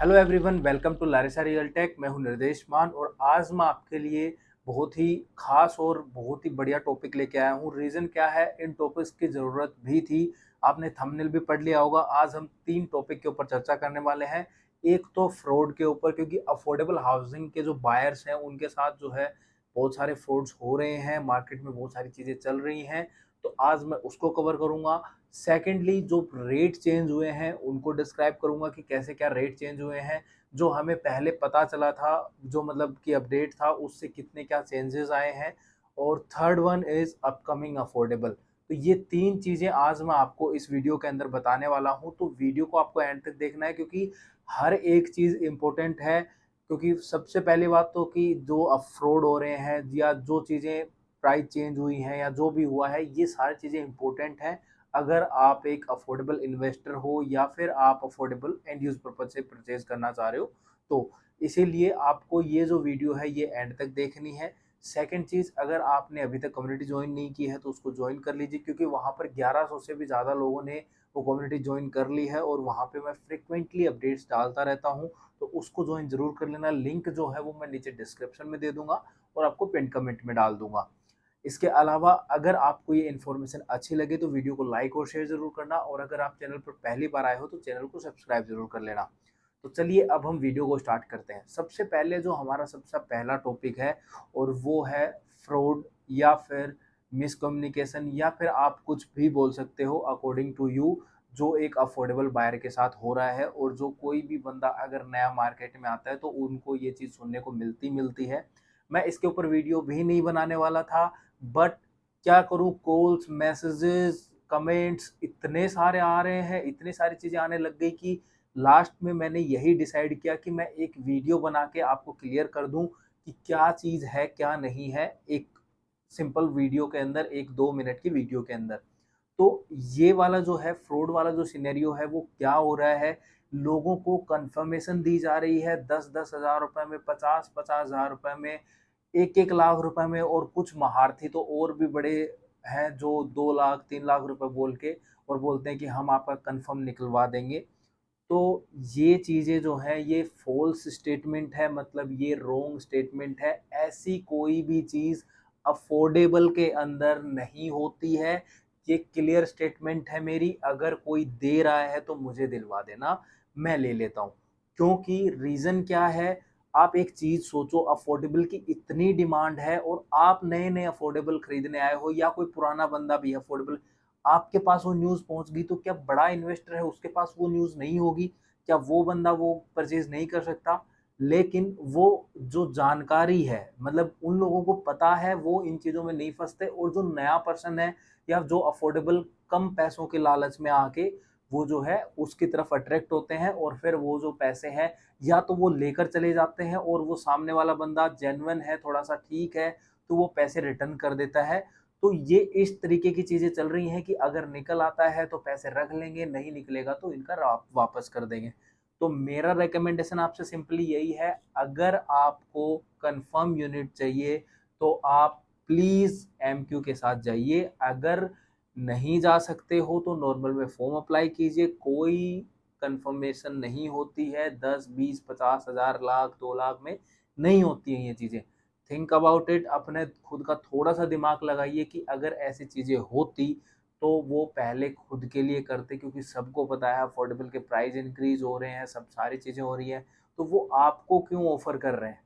Hello everyone, welcome to Larisa Real Tech. मैं हूं निर्देश मान और आज मैं आपके लिए बहुत ही खास और बहुत ही बढ़िया टॉपिक लेके आया हूं। रीज़न क्या है, इन टॉपिक्स की ज़रूरत भी थी। आपने थंबनेल भी पढ़ लिया होगा। आज हम 3 टॉपिक के ऊपर चर्चा करने वाले हैं। एक तो फ्रॉड के ऊपर, क्योंकि अफोर्डेबल हाउसिंग के जो बायर्स हैं उनके साथ जो है बहुत सारे फ्रॉड्स हो रहे हैं, मार्केट में बहुत सारी चीज़ें चल रही हैं, तो आज मैं उसको कवर करूँगा। सेकेंडली, जो रेट चेंज हुए हैं उनको डिस्क्राइब करूंगा कि कैसे क्या रेट चेंज हुए हैं। जो हमें पहले पता चला था, जो मतलब कि अपडेट था, उससे कितने क्या चेंजेस आए हैं। और third one is upcoming affordable. तो ये 3 चीज़ें आज मैं आपको इस वीडियो के अंदर बताने वाला हूँ, तो वीडियो को आपको एंड तक देखना है क्योंकि हर एक चीज़ इम्पोर्टेंट है। क्योंकि सबसे पहली बात तो कि जो अब फ्रॉड हो रहे हैं या जो चीज़ें प्राइस चेंज हुई हैं या जो भी हुआ है, ये सारी चीज़ें इम्पोर्टेंट हैं अगर आप एक अफोर्डेबल इन्वेस्टर हो या फिर आप अफोर्डेबल एंड यूज पर्पज से परचेज करना चाह रहे हो। तो इसीलिए आपको ये जो वीडियो है ये एंड तक देखनी है। सेकंड चीज़, अगर आपने अभी तक कम्युनिटी ज्वाइन नहीं की है तो उसको ज्वाइन कर लीजिए, क्योंकि वहाँ पर 1100 से भी ज़्यादा लोगों ने वो कम्युनिटी ज्वाइन कर ली है और वहाँ पे मैं फ्रिक्वेंटली अपडेट्स डालता रहता हूँ। तो उसको ज्वाइन जरूर कर लेना। लिंक जो है वो मैं नीचे डिस्क्रिप्शन में दे दूंगा और आपको पिन कमेंट में डाल दूंगा। इसके अलावा अगर आपको ये इन्फॉर्मेशन अच्छी लगे तो वीडियो को लाइक और शेयर जरूर करना, और अगर आप चैनल पर पहली बार आए हो तो चैनल को सब्सक्राइब जरूर कर लेना। तो चलिए अब हम वीडियो को स्टार्ट करते हैं। सबसे पहले जो हमारा सबसे पहला टॉपिक है और वो है फ्रॉड या फिर मिसकम्युनिकेशन या फिर आप कुछ भी बोल सकते हो अकॉर्डिंग टू यू, जो एक अफोर्डेबल बायर के साथ हो रहा है। और जो कोई भी बंदा अगर नया मार्केट में आता है तो उनको ये चीज़ सुनने को मिलती मिलती है। मैं इसके ऊपर वीडियो भी नहीं बनाने वाला था, बट क्या करूँ, कॉल्स, मैसेजेस, कमेंट्स इतने सारे आ रहे हैं, इतनी सारी चीज़ें आने लग गई कि लास्ट में मैंने यही डिसाइड किया कि मैं एक वीडियो बना के आपको क्लियर कर दूं कि क्या चीज़ है क्या नहीं है, एक सिंपल वीडियो के अंदर, 1-2 मिनट की वीडियो के अंदर। तो ये वाला जो है फ्रॉड वाला जो सिनेरियो है वो क्या हो रहा है, लोगों को कंफर्मेशन दी जा रही है 10-10 हज़ार रुपए में, 50-50 हज़ार रुपए में, 1-1 लाख रुपए में, और कुछ महारथी तो और भी बड़े हैं जो 2 लाख 3 लाख रुपए बोल के और बोलते हैं कि हम आपका कंफर्म निकलवा देंगे। तो ये चीज़ें जो हैं ये फ़ॉल्स स्टेटमेंट है, मतलब ये रॉन्ग स्टेटमेंट है। ऐसी कोई भी चीज़ अफ़ोर्डेबल के अंदर नहीं होती है। ये क्लियर स्टेटमेंट है मेरी, अगर कोई दे रहा है तो मुझे दिलवा देना, मैं ले लेता हूँ। क्योंकि रीज़न क्या है, आप एक चीज़ सोचो, अफ़ोर्डेबल की इतनी डिमांड है और आप नए-नए अफ़ोर्डेबल खरीदने आए हो या कोई पुराना बंदा भी अफ़ोर्डेबल, आपके पास वो न्यूज़ पहुँच गई, तो क्या बड़ा इन्वेस्टर है उसके पास वो न्यूज़ नहीं होगी? क्या वो बंदा वो परचेज़ नहीं कर सकता? लेकिन वो जो जानकारी है, मतलब उन लोगों को पता है, वो इन चीज़ों में नहीं फँसते, और जो नया पर्सन है या जो अफोर्डेबल कम पैसों के लालच में आके वो जो है उसकी तरफ अट्रैक्ट होते हैं, और फिर वो जो पैसे हैं या तो वो लेकर चले जाते हैं, और वो सामने वाला बंदा जेन्युइन है, थोड़ा-सा ठीक है, तो वो पैसे रिटर्न कर देता है। तो ये इस तरीके की चीज़ें चल रही हैं कि अगर निकल आता है तो पैसे रख लेंगे, नहीं निकलेगा तो इनका वापस कर देंगे। तो मेरा रिकमेंडेशन आपसे सिंपली यही है, अगर आपको कंफर्म यूनिट चाहिए तो आप प्लीज़ एमक्यू के साथ जाइए। अगर नहीं जा सकते हो तो नॉर्मल में फॉर्म अप्लाई कीजिए। कोई कंफर्मेशन नहीं होती है, 10, 20, 50 हज़ार, लाख, 2 लाख में नहीं होती हैं ये चीज़ें। थिंक अबाउट इट, अपने खुद का थोड़ा-सा दिमाग लगाइए कि अगर ऐसी चीज़ें होती तो वो पहले खुद के लिए करते, क्योंकि सबको पता है अफोर्डेबल के प्राइस इंक्रीज़ हो रहे हैं, सब सारी चीज़ें हो रही हैं, तो वो आपको क्यों ऑफ़र कर रहे हैं?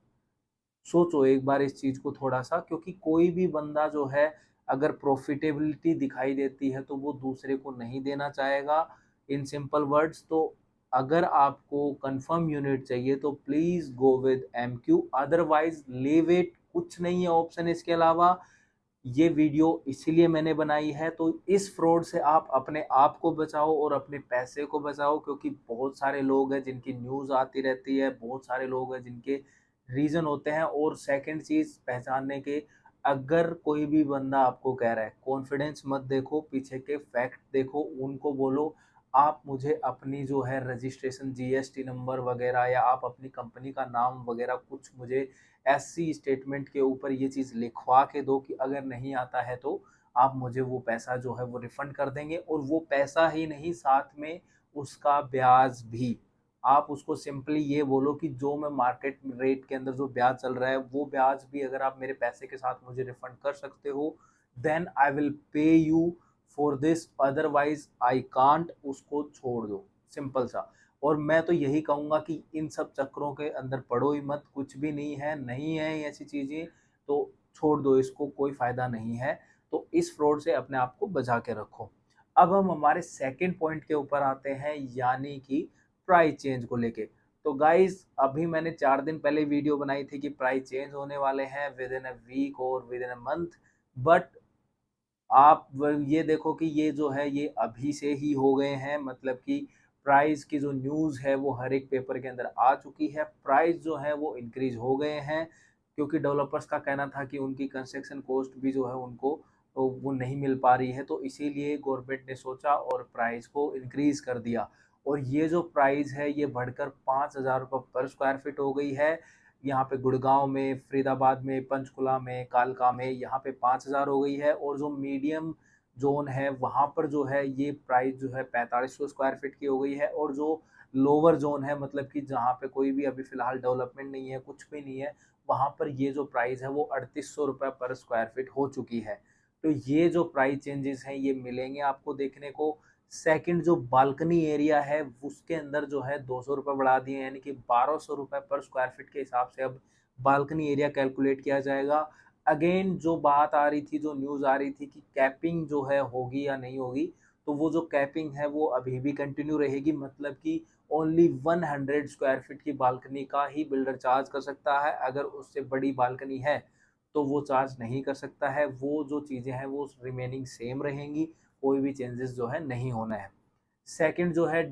सोचो एक बार इस चीज़ को थोड़ा-सा, क्योंकि कोई भी बंदा जो है अगर प्रॉफ़िटेबिलिटी दिखाई देती है तो वो दूसरे को नहीं देना चाहेगा। इन सिंपल वर्ड्स, तो अगर आपको कन्फर्म यूनिट चाहिए तो please go with MQ, otherwise leave it, कुछ नहीं है ऑप्शन इसके अलावा। ये वीडियो इसीलिए मैंने बनाई है, तो इस फ्रॉड से आप अपने आप को बचाओ और अपने पैसे को बचाओ, क्योंकि बहुत सारे लोग हैं जिनकी न्यूज़ आती रहती है, बहुत सारे लोग हैं जिनके रीज़न होते हैं। और सेकंड चीज़ पहचानने के, अगर कोई भी बंदा आपको कह रहा है, कॉन्फिडेंस मत देखो, पीछे के फैक्ट देखो, उनको बोलो आप मुझे अपनी जो है रजिस्ट्रेशन जीएसटी नंबर वगैरह, या आप अपनी कंपनी का नाम वगैरह कुछ मुझे एससी स्टेटमेंट के ऊपर ये चीज़ लिखवा के दो कि अगर नहीं आता है तो आप मुझे वो पैसा जो है वो रिफंड कर देंगे, और वो पैसा ही नहीं, साथ में उसका ब्याज भी। आप उसको सिंपली ये बोलो कि जो मैं मार्केट रेट के अंदर जो ब्याज चल रहा है वो ब्याज भी अगर आप मेरे पैसे के साथ मुझे रिफंड कर सकते हो, then I will pay you for this, otherwise I can't. उसको छोड़ दो, सिंपल सा। और मैं तो यही कहूँगा कि इन सब चक्करों के अंदर पड़ो ही मत, कुछ भी नहीं है ऐसी चीज़ें, तो छोड़ दो इसको, कोई फ़ायदा नहीं है। तो इस फ्रॉड से अपने आप को बचा के रखो। अब हम हमारे सेकंड पॉइंट के ऊपर आते हैं, यानी कि प्राइस चेंज को लेके। तो गाइज़ अभी मैंने 4 दिन पहले वीडियो बनाई थी कि प्राइस चेंज होने वाले हैं विद इन अ वीक और with in a month, but आप ये देखो कि ये जो है ये अभी से ही हो गए हैं, मतलब कि प्राइस की जो न्यूज़ है वो हर एक पेपर के अंदर आ चुकी है। प्राइस जो है वो इंक्रीज हो गए हैं, क्योंकि डेवलपर्स का कहना था कि उनकी कंस्ट्रक्शन कॉस्ट भी जो है उनको वो नहीं मिल पा रही है, तो इसीलिए गवर्नमेंट ने सोचा और प्राइस को इंक्रीज कर दिया। और ये जो प्राइस है ये बढ़कर 5,000 रुपये पर स्क्वायर फीट हो गई है। यहाँ पे गुड़गांव में, फरीदाबाद में, पंचकुला में, कालका में यहाँ पे 5,000 हो गई है। और जो मीडियम जोन है वहाँ पर जो है ये प्राइस जो है 4500 स्क्वायर फीट की हो गई है। और जो लोअर जोन है, मतलब कि जहाँ पे कोई भी अभी फ़िलहाल डेवलपमेंट नहीं है, कुछ भी नहीं है, वहाँ पर ये जो प्राइस है वो 3800 रुपये पर स्क्वायर फीट हो चुकी है। तो ये जो प्राइस चेंजेस हैं ये मिलेंगे आपको देखने को। सेकंड जो बालकनी एरिया है उसके अंदर जो है 200 रुपये बढ़ा दिए, यानी कि 1200 रुपये पर स्क्वायर फीट के हिसाब से अब बालकनी एरिया कैलकुलेट किया जाएगा। अगेन जो बात आ रही थी, जो न्यूज़ आ रही थी कि कैपिंग जो है होगी या नहीं होगी, तो वो जो कैपिंग है वो अभी भी कंटिन्यू रहेगी, मतलब कि ओनली 100 स्क्वायर फीट की बालकनी का ही बिल्डर चार्ज कर सकता है। अगर उससे बड़ी बालकनी है तो वो चार्ज नहीं कर सकता है। वो जो चीज़ें हैं वो रिमेनिंग सेम रहेंगी, कोई भी चेंजेस जो है नहीं होना है। सेकंड जो है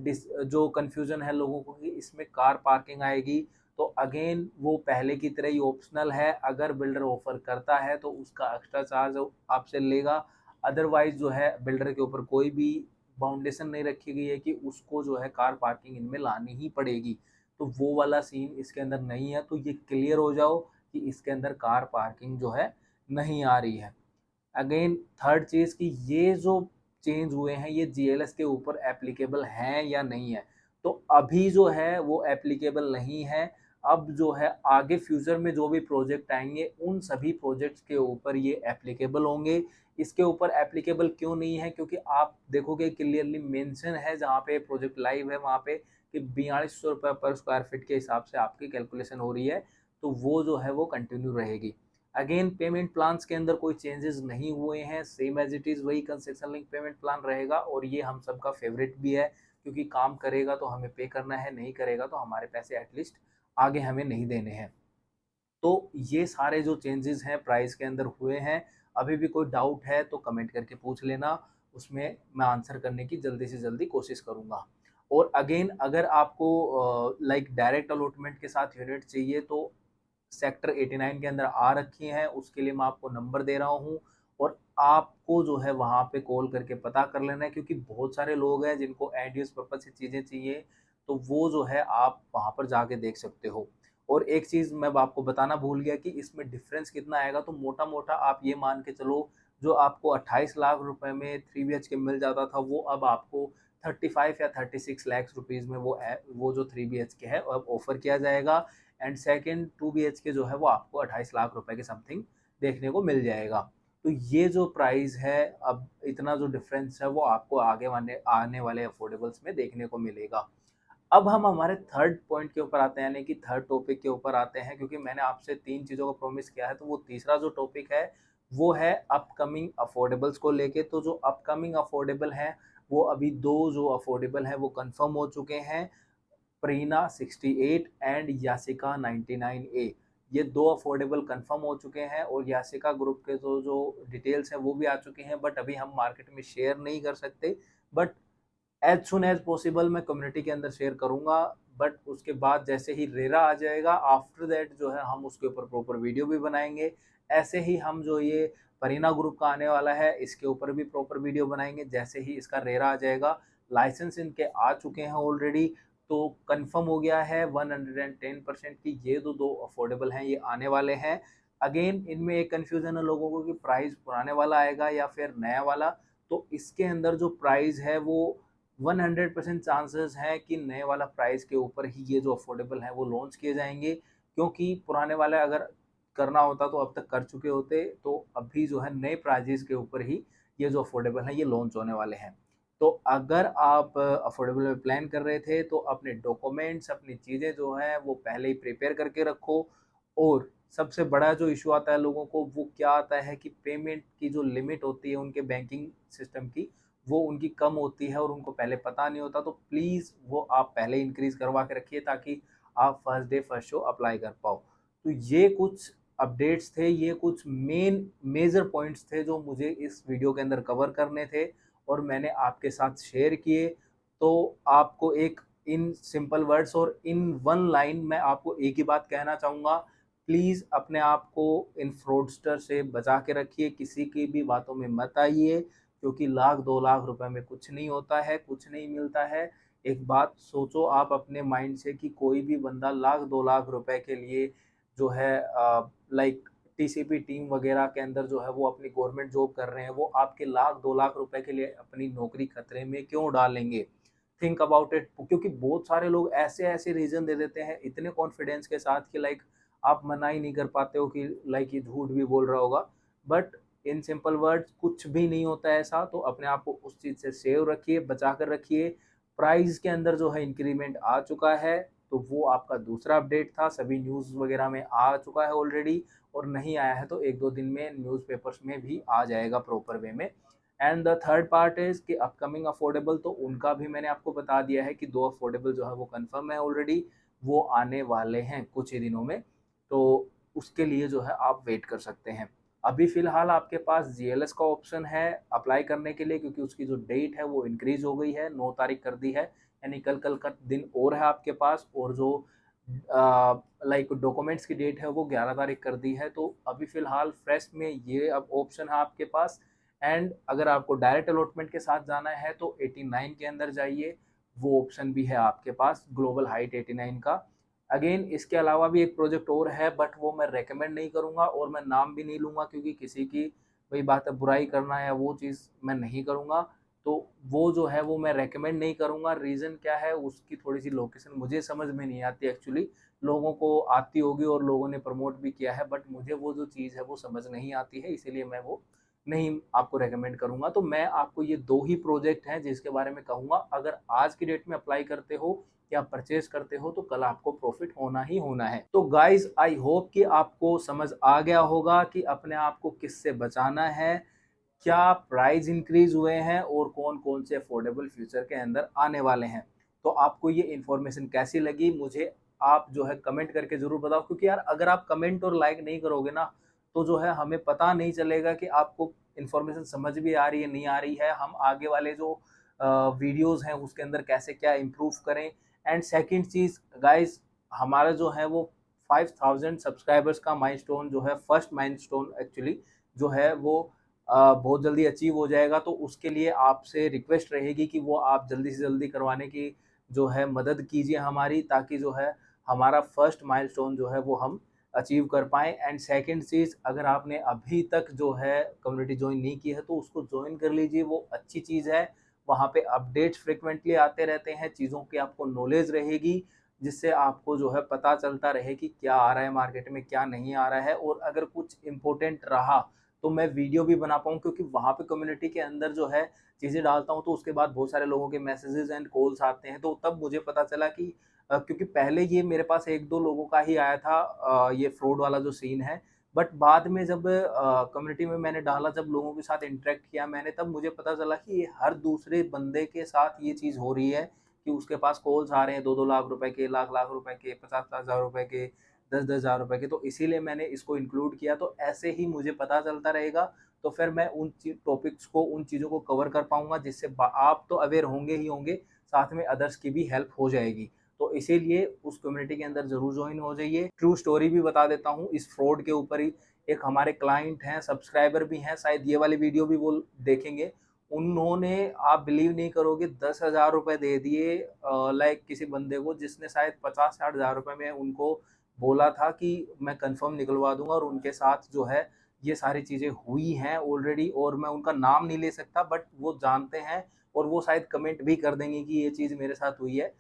जो कन्फ्यूज़न है लोगों को कि इसमें कार पार्किंग आएगी, तो अगेन वो पहले की तरह ही ऑप्शनल है। अगर बिल्डर ऑफ़र करता है तो उसका एक्स्ट्रा चार्ज आपसे लेगा, अदरवाइज़ जो है बिल्डर के ऊपर कोई भी बाउंडेशन नहीं रखी गई है कि उसको जो है कार पार्किंग इनमें लानी ही पड़ेगी। तो वो वाला सीन इसके अंदर नहीं है, तो ये क्लियर हो जाओ कि इसके अंदर कार पार्किंग जो है नहीं आ रही है। अगेन थर्ड चीज़ कि ये जो चेंज हुए हैं ये जीएलएस के ऊपर एप्लीकेबल हैं या नहीं है, तो अभी जो है वो एप्लीकेबल नहीं है। अब जो है आगे फ्यूचर में जो भी प्रोजेक्ट आएंगे उन सभी प्रोजेक्ट्स के ऊपर ये एप्लीकेबल होंगे। इसके ऊपर एप्लीकेबल क्यों नहीं है, क्योंकि आप देखोगे क्लियरली मेंशन है जहाँ पे प्रोजेक्ट लाइव है वहाँ पे कि 4200 रुपये पर स्क्वायर फीट के हिसाब से आपकी कैलकुलेशन हो रही है, तो वो जो है वो कंटिन्यू रहेगी। अगेन पेमेंट प्लान्स के अंदर कोई चेंजेस नहीं हुए हैं, सेम एज इट इज़ वही कंस्ट्रक्शन लिंक पेमेंट प्लान रहेगा। और ये हम सबका फेवरेट भी है, क्योंकि काम करेगा तो हमें पे करना है, नहीं करेगा तो हमारे पैसे एटलीस्ट आगे हमें नहीं देने हैं। तो ये सारे जो चेंजेस हैं प्राइस के अंदर हुए हैं। अभी भी कोई डाउट है तो कमेंट करके पूछ लेना, उसमें मैं आंसर करने की जल्दी से जल्दी कोशिश करूँगा। और अगेन अगर आपको लाइक डायरेक्ट अलॉटमेंट के साथ यूनिट चाहिए तो सेक्टर 89 के अंदर आ रखी हैं, उसके लिए मैं आपको नंबर दे रहा हूँ। और आपको जो है वहाँ पे कॉल करके पता कर लेना है, क्योंकि बहुत सारे लोग हैं जिनको एंड यूज़ पर्पज़ से चीज़ें चाहिए, तो वो जो है आप वहाँ पर जाके देख सकते हो। और एक चीज़ मैं आपको बताना भूल गया कि इसमें डिफरेंस कितना आएगा, तो मोटा-मोटा आप ये मान के चलो, जो आपको 28 लाख रुपए में 3 बीएचके मिल जाता था, वो अब आपको 35 या 36 लाख रुपीज़ में वो जो 3 बीएचके है अब ऑफ़र किया जाएगा। एंड सेकंड 2 बीएचके जो है वो आपको 28 लाख रुपए के समथिंग देखने को मिल जाएगा। तो ये जो प्राइस है, अब इतना जो डिफरेंस है वो आपको आने वाले अफोर्डेबल्स में देखने को मिलेगा। अब हम हमारे थर्ड पॉइंट के ऊपर आते हैं, यानी कि थर्ड टॉपिक के ऊपर आते हैं, क्योंकि मैंने आपसे 3 चीज़ों का प्रॉमिस किया है, तो वो तीसरा जो टॉपिक है वो है अपकमिंग अफोर्डेबल्स को लेके। तो जो अपकमिंग अफोर्डेबल हैं वो अभी 2 जो अफोर्डेबल हैं वो कन्फर्म हो चुके हैं, प्रीना 68 एंड यासिका 99A। ये 2 अफोर्डेबल कंफर्म हो चुके हैं। और यासिका ग्रुप के जो जो डिटेल्स हैं वो भी आ चुके हैं, बट अभी हम मार्केट में शेयर नहीं कर सकते। But as soon as possible मैं कम्युनिटी के अंदर शेयर करूंगा। बट उसके बाद जैसे ही रेरा आ जाएगा, आफ्टर दैट जो है हम उसके ऊपर प्रॉपर वीडियो भी बनाएंगे। ऐसे ही हम जो ये परीना ग्रुप का आने वाला है इसके ऊपर भी प्रॉपर वीडियो बनाएंगे जैसे ही इसका रेरा आ जाएगा। लाइसेंस इनके आ चुके हैं ऑलरेडी, तो कंफर्म हो गया है 110% कि ये जो 2 अफोर्डेबल हैं ये आने वाले हैं। अगेन इनमें एक कन्फ्यूजन है लोगों को कि प्राइस पुराने वाला आएगा या फिर नया वाला। तो इसके अंदर जो प्राइस है वो 100% चांसेस है कि नए वाला प्राइस के ऊपर ही ये जो अफोर्डेबल है वो लॉन्च किए जाएंगे, क्योंकि पुराने वाले अगर करना होता तो अब तक कर चुके होते। तो अभी जो है नए प्राइजेस के ऊपर ही ये जो अफोर्डेबल है ये लॉन्च होने वाले हैं। तो अगर आप अफोर्डेबल में प्लान कर रहे थे तो अपने डॉक्यूमेंट्स, अपनी चीज़ें जो है वो पहले ही प्रिपेयर करके रखो। और सबसे बड़ा जो इशू आता है लोगों को वो क्या आता है कि पेमेंट की जो लिमिट होती है उनके बैंकिंग सिस्टम की, वो उनकी कम होती है और उनको पहले पता नहीं होता। तो प्लीज़ वो आप पहले इंक्रीज़ करवा के रखिए ताकि आप first day first show apply कर पाओ। तो ये कुछ अपडेट्स थे, ये कुछ मेजर पॉइंट्स थे जो मुझे इस वीडियो के अंदर कवर करने थे और मैंने आपके साथ शेयर किए। तो आपको एक इन सिंपल वर्ड्स और इन वन लाइन मैं आपको एक ही बात कहना चाहूँगा, प्लीज़ अपने आप को इन फ्रॉडस्टर से बचा के रखिए, किसी की भी बातों में मत आइए, क्योंकि लाख 2 लाख रुपए में कुछ नहीं होता है, कुछ नहीं मिलता है। एक बात सोचो आप अपने माइंड से कि कोई भी बंदा लाख 2 लाख रुपए के लिए जो है लाइक टीसीपी टीम वगैरह के अंदर जो है वो अपनी गवर्नमेंट जॉब कर रहे हैं, वो आपके लाख 2 लाख रुपए के लिए अपनी नौकरी खतरे में क्यों डालेंगे? Think about it. क्योंकि बहुत सारे लोग ऐसे-ऐसे रीज़न दे देते हैं इतने कॉन्फिडेंस के साथ कि लाइक आप मना ही नहीं कर पाते हो कि लाइक ये झूठ भी बोल रहा होगा। बट इन सिंपल वर्ड्स कुछ भी नहीं होता है ऐसा, तो अपने आप को उस चीज़ से सेव रखिए, बचा कर रखिए। प्राइस के अंदर जो है इंक्रीमेंट आ चुका है, तो वो आपका दूसरा अपडेट था, सभी न्यूज़ वगैरह में आ चुका है ऑलरेडी, और नहीं आया है तो 1-2 दिन में न्यूज़पेपर्स में भी आ जाएगा प्रॉपर वे में। And the third part is कि अपकमिंग अफोर्डेबल, तो उनका भी मैंने आपको बता दिया है कि 2 अफोर्डेबल जो है वो कन्फर्म है ऑलरेडी, वो आने वाले हैं कुछ ही दिनों में। तो उसके लिए जो है आप वेट कर सकते हैं। अभी फ़िलहाल आपके पास जीएलएस का ऑप्शन है अप्लाई करने के लिए, क्योंकि उसकी जो डेट है वो इंक्रीज़ हो गई है, 9 तारीख कर दी है, यानी कल-कल का दिन और है आपके पास। और जो लाइक डॉक्यूमेंट्स की डेट है वो 11 तारीख कर दी है। तो अभी फ़िलहाल फ्रेश में ये अब ऑप्शन है आपके पास। एंड अगर आपको डायरेक्ट अलॉटमेंट के साथ जाना है तो 89 के अंदर जाइए, वो ऑप्शन भी है आपके पास, ग्लोबल हाइट 89 का। अगेन इसके अलावा भी एक प्रोजेक्ट और है, बट वो मैं रेकमेंड नहीं करूँगा और मैं नाम भी नहीं लूँगा, क्योंकि किसी की वही बात है, बुराई करना या वो चीज़ मैं नहीं करूँगा। तो वो जो है वो मैं रेकमेंड नहीं करूँगा। रीज़न क्या है, उसकी थोड़ी-सी लोकेशन मुझे समझ में नहीं आती एक्चुअली। लोगों को आती होगी और लोगों ने प्रमोट भी किया है, बट मुझे वो जो चीज़ है वो समझ नहीं आती है, इसीलिए मैं वो नहीं आपको रेकमेंड करूँगा। तो मैं आपको ये 2 ही प्रोजेक्ट हैं जिसके बारे में कहूँगा, अगर आज की डेट में अप्लाई करते हो या परचेज़ करते हो तो कल आपको प्रॉफ़िट होना ही होना है। तो गाइज़ आई होप कि आपको समझ आ गया होगा कि अपने आप को किससे बचाना है, क्या प्राइस इंक्रीज़ हुए हैं और कौन-कौन से अफोर्डेबल फ्यूचर के अंदर आने वाले हैं। तो आपको ये इन्फॉर्मेशन कैसी लगी, मुझे आप जो है कमेंट करके ज़रूर बताओ, क्योंकि यार अगर आप कमेंट और लाइक नहीं करोगे ना, तो जो है हमें पता नहीं चलेगा कि आपको इन्फॉर्मेशन समझ भी आ रही है, नहीं आ रही है। हम आगे वाले जो वीडियोज़ हैं उसके अंदर कैसे क्या इम्प्रूव करें। एंड सेकंड चीज़ गाइज़, हमारा जो है वो 5000 सब्सक्राइबर्स का माइलस्टोन जो है, फर्स्ट माइलस्टोन एक्चुअली जो है वो बहुत जल्दी अचीव हो जाएगा। तो उसके लिए आपसे रिक्वेस्ट रहेगी कि वो आप जल्दी से जल्दी करवाने की जो है मदद कीजिए हमारी, ताकि जो है हमारा फर्स्ट माइलस्टोन जो है वो हम अचीव कर पाएँ। एंड सेकंड चीज़, अगर आपने अभी तक जो है कम्युनिटी जॉइन नहीं की है तो उसको जॉइन कर लीजिए, वो अच्छी चीज़ है। वहाँ पे अपडेट्स फ्रीक्वेंटली आते रहते हैं, चीज़ों की आपको नॉलेज रहेगी, जिससे आपको जो है पता चलता रहे कि क्या आ रहा है मार्केट में, क्या नहीं आ रहा है। और अगर कुछ इम्पोर्टेंट रहा तो मैं वीडियो भी बना पाऊँ, क्योंकि वहाँ पे कम्युनिटी के अंदर जो है चीज़ें डालता हूँ तो उसके बाद बहुत सारे लोगों के मैसेजेस एंड कॉल्स आते हैं। तो तब मुझे पता चला कि क्योंकि पहले ये मेरे पास 1-2 लोगों का ही आया था, ये फ्रॉड वाला जो सीन है। बट बाद में जब कम्युनिटी में मैंने डाला, जब लोगों के साथ इंटरेक्ट किया मैंने, तब मुझे पता चला कि ये हर दूसरे बंदे के साथ ये चीज़ हो रही है कि उसके पास कॉल्स आ रहे हैं 2-2 लाख रुपए के, लाख-लाख रुपए के, 50-50 हज़ार रुपए के, 10-10 हज़ार रुपए के। तो इसीलिए मैंने इसको इंक्लूड किया, तो ऐसे ही मुझे पता चलता रहेगा। तो फिर मैं उन टॉपिक्स को, उन चीज़ों को कवर कर पाऊँगा, जिससे आप तो अवेयर होंगे ही होंगे, साथ में अदर्स की भी हेल्प हो जाएगी। तो इसीलिए उस कम्युनिटी के अंदर ज़रूर जॉइन हो जाइए। ट्रू स्टोरी भी बता देता हूँ इस फ्रॉड के ऊपर ही। एक हमारे क्लाइंट हैं, सब्सक्राइबर भी हैं, शायद ये वाली वीडियो भी वो देखेंगे। उन्होंने, आप बिलीव नहीं करोगे, 10,000 रुपए दे दिए लाइक किसी बंदे को, जिसने शायद 50-60 हज़ार रुपए में उनको बोला था कि मैं कंफर्म निकलवा दूँगा। और उनके साथ जो है ये सारी चीज़ें हुई हैं ऑलरेडी, और मैं उनका नाम नहीं ले सकता, बट वो जानते हैं, और वो शायद कमेंट भी कर देंगे कि ये चीज़ मेरे साथ हुई है।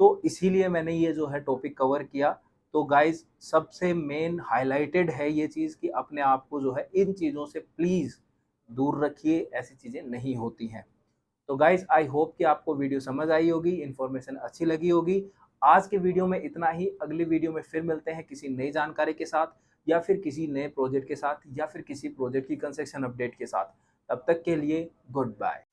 तो इसीलिए मैंने ये जो है टॉपिक कवर किया। तो गाइज़ सबसे मेन हाइलाइटेड है ये चीज़ कि अपने आप को जो है इन चीज़ों से प्लीज़ दूर रखिए, ऐसी चीज़ें नहीं होती हैं। तो गाइज़ आई होप कि आपको वीडियो समझ आई होगी, इन्फॉर्मेशन अच्छी लगी होगी। आज के वीडियो में इतना ही, अगली वीडियो में फिर मिलते हैं किसी नई जानकारी के साथ या फिर किसी नए प्रोजेक्ट के साथ या फिर किसी प्रोजेक्ट की कंस्ट्रक्शन अपडेट के साथ। तब तक के लिए गुड बाय।